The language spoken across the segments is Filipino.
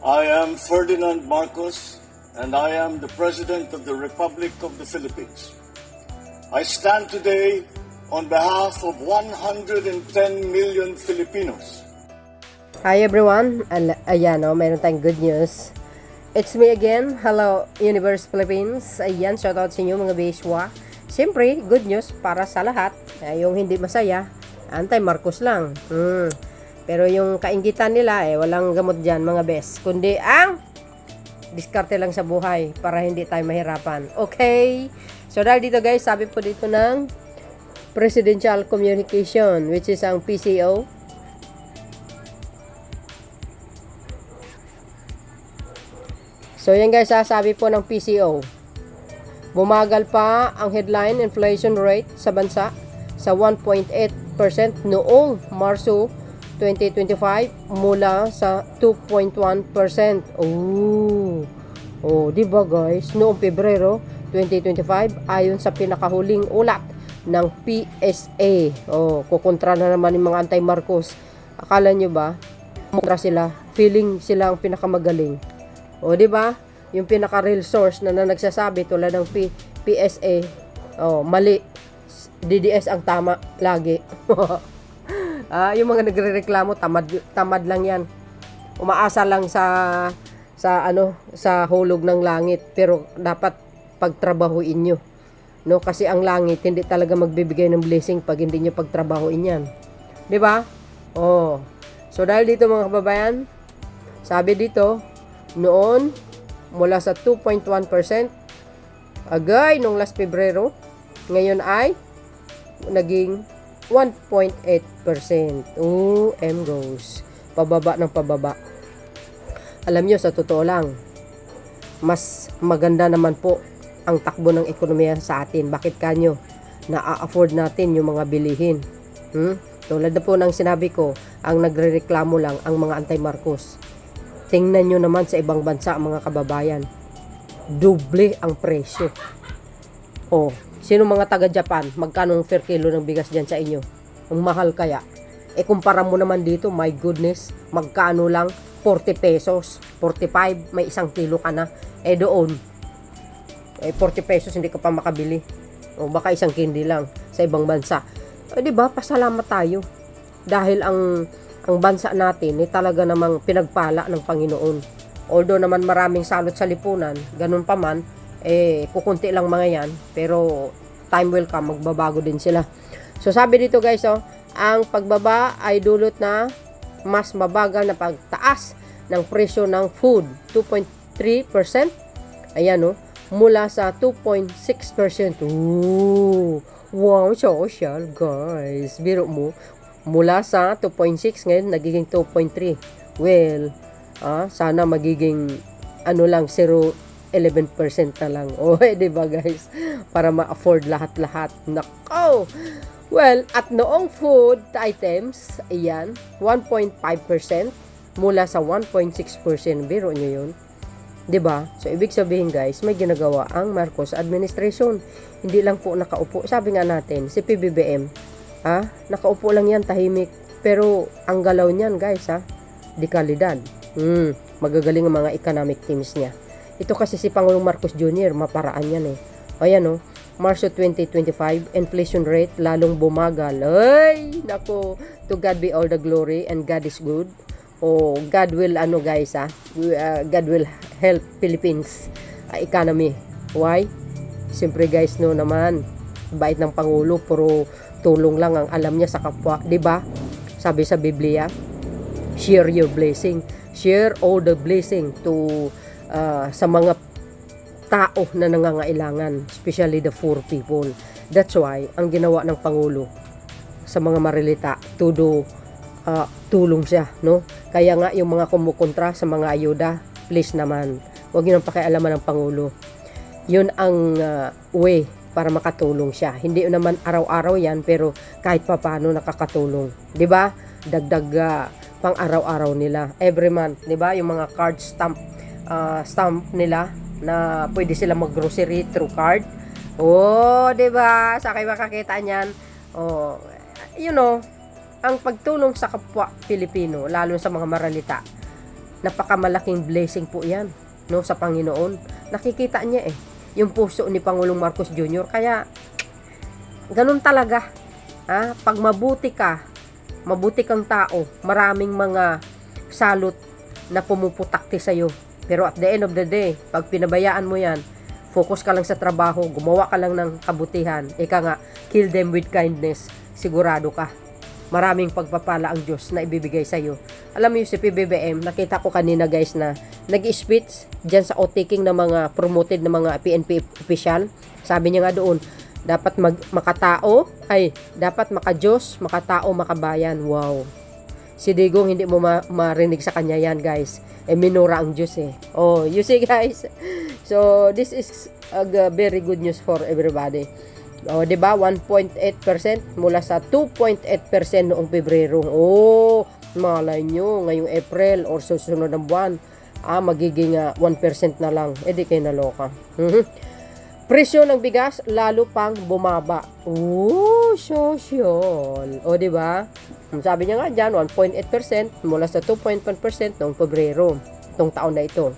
I am Ferdinand Marcos, and I am the President of the Republic of the Philippines. I stand today on behalf of 110 million Filipinos. Hi everyone, ayan mayroon tayong good news. It's me again, hello Universe Philippines. Ayan, shoutout sa inyo mga Beshwa. Siyempre, good news para sa lahat. Yung hindi masaya, anti-Marcos lang. Pero yung kainggitan nila, walang gamot dyan mga bes. Kundi ang diskarte lang sa buhay para hindi tayo mahirapan. Okay? So dahil dito guys, sabi po dito ng Presidential Communication, which is ang PCO. So yan guys, sabi po ng PCO. Bumagal pa ang headline inflation rate sa bansa sa 1.8% noong Marso 2025 mula sa 2.1%. Di ba guys? Noong Pebrero 2025 ayon sa pinakahuling ulat ng PSA. Kukontra na naman yung mga anti-Marcos. Akala nyo ba? Kukontra sila. Feeling sila ang pinakamagaling. Di ba? Yung pinaka-real source na nagsasabi tulad ng PSA. Mali. DDS ang tama lagi. Yung mga nagrereklamo, tamad lang yan. Umaasa lang sa hulog ng langit, pero dapat pagtrabahuin nyo. No, kasi ang langit hindi talaga magbibigay ng blessing pag hindi nyo pagtrabahuin yan. 'Di ba? So dahil dito mga kababayan, sabi dito, noon mula sa 2.1% agay nung last Pebrero, ngayon ay naging 1.8%. Goes. Pababa ng pababa. Alam nyo, sa totoo lang, mas maganda naman po ang takbo ng ekonomiya sa atin. Bakit kanyo? Na-afford natin yung mga bilihin. Tulad na po ng sinabi ko, ang nagrereklamo lang ang mga anti-Marcos. Tingnan nyo naman sa ibang bansa, mga kababayan. Doble ang presyo. Sino mga taga-Japan, magkano per kilo ng bigas dyan sa inyo? Ang mahal kaya. Kumpara mo naman dito, my goodness, magkano lang? 40 pesos, 45, may 1 kilo ka na. Doon, 40 pesos hindi ka pa makabili. Baka 1 kindi lang sa ibang bansa. Diba, pasalamat tayo. Dahil ang bansa natin talaga namang pinagpala ng Panginoon. Although naman maraming salot sa lipunan, ganun pa man, kukunti lang mga yan, pero time will come, magbabago din sila. So sabi dito guys, ang pagbaba ay dulot na mas mabagal na pagtaas ng presyo ng food, 2.3%. Ayan mula sa 2.6%. Wow, social guys. Biro mo, mula sa 2.6 ngayon nagiging 2.3. Well, sana magiging lang 0.11% na lang. Diba guys? Para ma-afford lahat-lahat. Nako! Well, at noong food items, ayan, 1.5% mula sa 1.6%. Biro nyo yun. Diba? So, ibig sabihin guys, may ginagawa ang Marcos administration. Hindi lang po nakaupo. Sabi nga natin, si PBBM, nakaupo lang yan, tahimik. Pero, ang galaw niyan guys, di kalidad. Magagaling ang mga economic teams niya. Ito kasi si Pangulong Marcos Jr., maparaan yan Ayan Marso 2025, inflation rate lalong bumagal. Ay, nako, to God be all the glory and God is good. God will guys, God will help Philippines economy. Why? Siyempre guys, naman, bait ng Pangulo, puro tulong lang ang alam niya sa kapwa, 'di ba? Sabi sa Biblia, share your blessing, share all the blessing to sa mga tao na nangangailangan, especially the poor people. That's why ang ginawa ng Pangulo sa mga marilita, tulong siya, Kaya nga yung mga kumukontra sa mga ayuda, please naman, huwag niyo nang pakialaman ng Pangulo. Yun ang way para makatulong siya. Hindi naman araw-araw yan, pero kahit papaano nakakatulong. 'Di ba? Dagdag pang araw-araw nila. Every month, 'di ba? Yung mga card stamp nila na pwede sila mag-grocery through card. 'di ba? Sa kayo makakita niyan. Ang pagtulong sa kapwa Pilipino, lalo sa mga maralita, Napakamalaking blessing po yan, no, sa Panginoon. Nakikita niya yung puso ni Pangulong Marcos Jr. Kaya, ganun talaga. Pag mabuti kang tao, maraming mga salot na pumuputakti sa'yo. Pero at the end of the day, pag pinabayaan mo yan, focus ka lang sa trabaho, gumawa ka lang ng kabutihan, ika nga, kill them with kindness, sigurado ka. Maraming pagpapala ang Diyos na ibibigay sa'yo. Alam mo yung si PBBM, nakita ko kanina guys na nag-speech dyan sa outtaking ng mga promoted na mga PNP official. Sabi niya nga doon, dapat makatao, dapat makadiyos, makatao, makabayan. Wow. Si Digong, hindi mo marinig sa kanya yan guys. Minura ang Diyos Oh, you see guys. So, this is a very good news for everybody. O, di ba? 1.8% mula sa 2.8% noong Pebrero. Oh, malay nyo, ngayong April or susunod ng buwan, magiging 1% na lang. Di kayo naloka. Presyo ng bigas lalo pang bumaba. Oh, social. O, di ba? Sabi niya nga dyan, 1.8% mula sa 2.1% noong Pebrero. Itong taon na ito.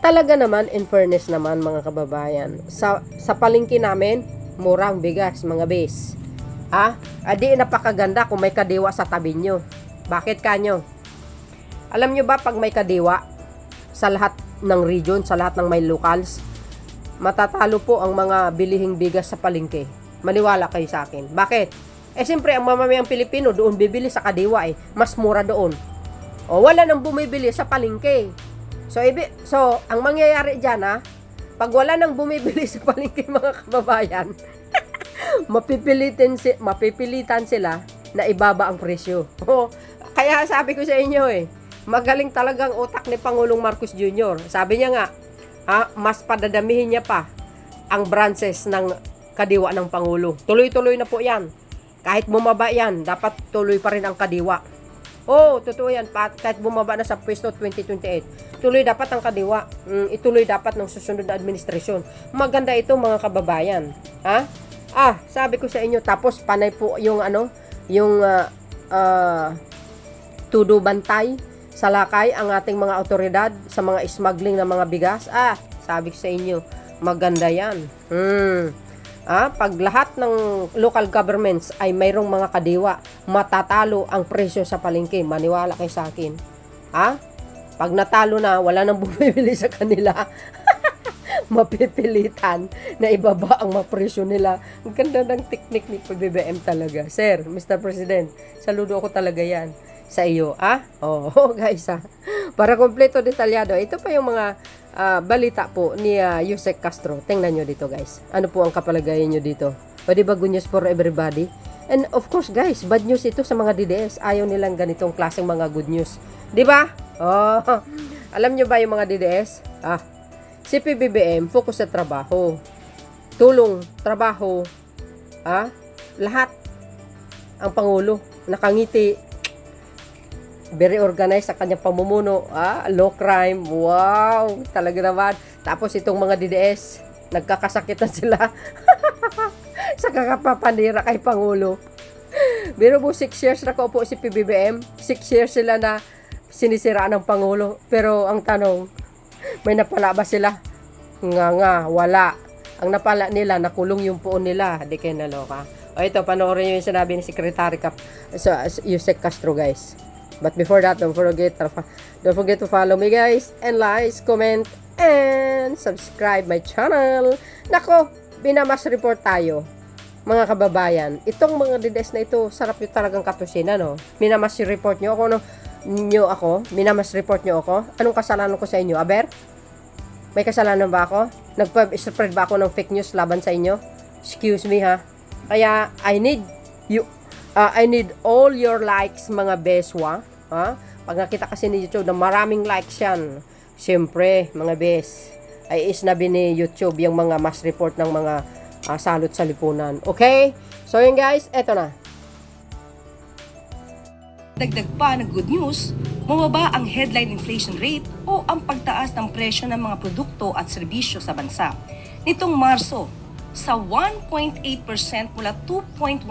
Talaga naman, in fairness naman mga kababayan, sa palengke namin, murang bigas mga bes. Di napakaganda kung may kadiwa sa tabi nyo. Bakit kanyo? Alam nyo ba pag may kadiwa sa lahat ng region, sa lahat ng may locals, matatalo po ang mga bilihing bigas sa palengke. Maniwala kayo sa akin. Bakit? Siyempre, ang mamamayang Pilipino doon bibili sa kadiwa mas mura doon. O, wala nang bumibili sa palengke. So, ang mangyayari dyan pag wala nang bumibili sa palengke mga kababayan, mapipilitan sila na ibaba ang presyo. Kaya sabi ko sa inyo magaling talagang utak ni Pangulong Marcos Jr. Sabi niya nga, mas padadamihin niya pa ang branches ng kadiwa ng Pangulo. Tuloy-tuloy na po yan. Kahit bumaba yan, dapat tuloy pa rin ang kadiwa. Totoo yan. Kahit bumaba na sa pwesto 2028, tuloy dapat ang kadiwa. Ituloy dapat ng susunod na administrasyon. Maganda ito mga kababayan. Sabi ko sa inyo, tapos panay po yung tudo bantay sa lakay ang ating mga otoridad sa mga smuggling ng mga bigas. Sabi ko sa inyo, maganda yan. Pag lahat ng local governments ay mayroong mga kadiwa, matatalo ang presyo sa palengke. Maniwala kayo sa akin. Pag natalo na, wala nang bumibili sa kanila. Mapipilitan na ibaba ang mapresyo nila. Ang ganda ng teknik ni PBBM talaga. Sir, Mr. President, saludo ako talaga yan sa iyo. Guys para kompleto detalyado, ito pa yung mga balita po ni Yusek Castro. Tingnan nyo dito guys. Ano po ang kapalagayan nyo dito? O diba good news for everybody? And of course guys, bad news ito sa mga DDS. Ayaw nilang ganitong klaseng mga good news. Diba? Alam nyo ba yung mga DDS? Si PBBM, focus sa trabaho. Tulong, trabaho. Lahat. Ang Pangulo, nakangiti. Very organized sa kanyang pamumuno. Low crime. Wow, talaga naman. Tapos itong mga DDS, nagkakasakitan sila sa kakapapanira kay Pangulo. Pero po 6 years na ko po si PBBM. 6 years sila na sinisiraan ng Pangulo. Pero ang tanong, may napala ba sila? Nga, wala. Ang napala nila, nakulong yung puon nila. Di kayo naloka. Ito, panoorin nyo yung sinabi ni Secretary Yusek Castro guys. But before that, don't forget to follow me guys, and like, comment, and subscribe my channel. Nako, binamas report tayo, mga kababayan. Itong mga DDS na ito, sarap yung talagang kapusin, Minamas report nyo ako, minamas report nyo ako. Anong kasalanan ko sa inyo, aber? May kasalanan ba ako? Nag-spread ba ako ng fake news laban sa inyo? Excuse me Kaya, I need all your likes mga beswa. Pag nakita kasi ni YouTube na maraming likes yan, siyempre mga bes, ay isnabi ni YouTube yung mga mass report ng mga salot sa lipunan. Okay? So yun guys, eto na. Dagdag pa ng good news, mababa ang headline inflation rate o ang pagtaas ng presyo ng mga produkto at serbisyo sa bansa. Nitong Marso, sa 1.8% mula 2.1%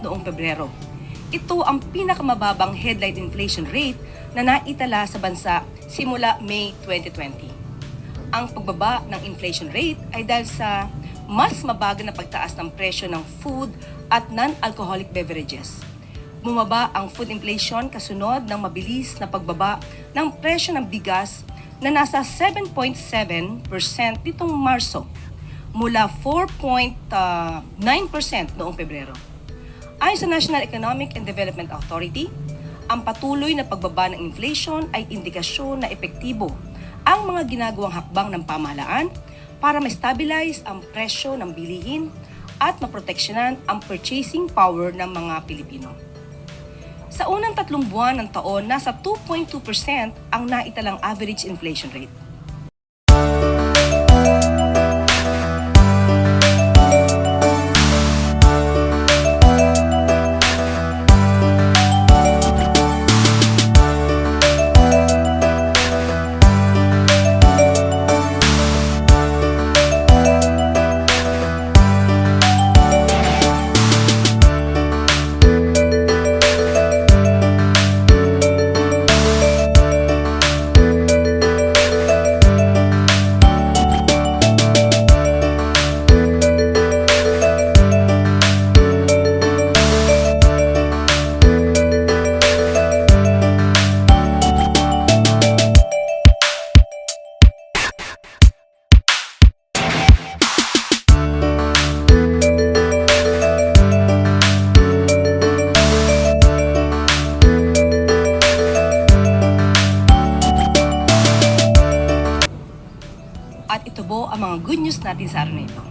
noong Pebrero. Ito ang pinakamababang headline inflation rate na naitala sa bansa simula May 2020. Ang pagbaba ng inflation rate ay dahil sa mas mabagal na pagtaas ng presyo ng food at non-alcoholic beverages. Bumaba ang food inflation kasunod ng mabilis na pagbaba ng presyo ng bigas na nasa 7.7% nitong Marso mula 4.9% noong Pebrero. Ayon sa National Economic and Development Authority, ang patuloy na pagbaba ng inflation ay indikasyon na epektibo ang mga ginagawang hakbang ng pamahalaan para ma-stabilize ang presyo ng bilihin at maproteksyonan ang purchasing power ng mga Pilipino. Sa unang 3 buwan ng taon, nasa 2.2% ang naitalang average inflation rate. At ito po ang mga good news natin sa araw na ito.